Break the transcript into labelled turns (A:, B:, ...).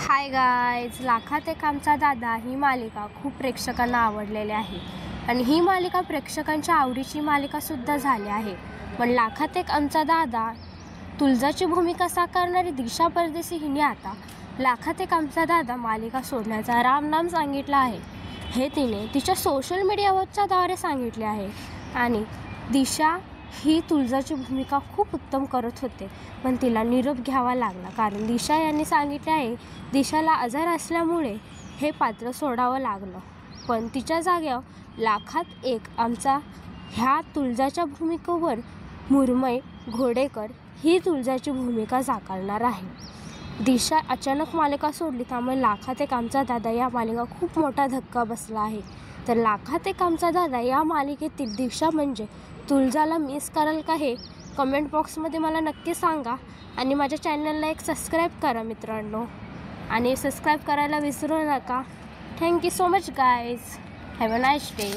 A: Hi guys, लाखात एक आमचा दादा ही मालिका खूप प्रेक्षकांना आवडलेली आहे आणि ही मालिका प्रेक्षकांच्या आवडीची मालिकासुद्धा झाली आहे. पण लाखात एक आमचा दादा तुळजाची भूमिका साकारणारी दिशा परदेशी हिने आता लाखात एक आमचा दादा मालिका सोडण्याचा रामनाम सांगितला आहे. हे तिने तिच्या सोशल मीडियावरच्या द्वारे सांगितले आहे. आणि दिशा ही तुळजाची भूमिका खूप उत्तम करत होते, पण तिला निरोप घ्यावा लागला कारण दिशा यांनी सांगितले आहे दिशाला आजार असल्यामुळे हे पात्र सोडावं लागलं. पण तिच्या जागेवर लाखात एक आमचा ह्या तुळजाच्या भूमिकेवर मुरमई घोडेकर ही तुळजाची भूमिका साकारणार आहे. दिशा अचानक मालिका सोडली, त्यामुळे लाखात एक आमचा दादा या मालिका खूप मोठा धक्का बसला आहे. तर लाखात एक आमचा दादा या मालिकेतील दिशा म्हणजे तुळजाला मिस कराल का हे कमेंट बॉक्समध्ये मला नक्की सांगा. आणि माझ्या चॅनलला एक सबस्क्राईब करा मित्रांनो, आणि सबस्क्राईब करायला विसरू नका. Thank you so much guys, have a nice day.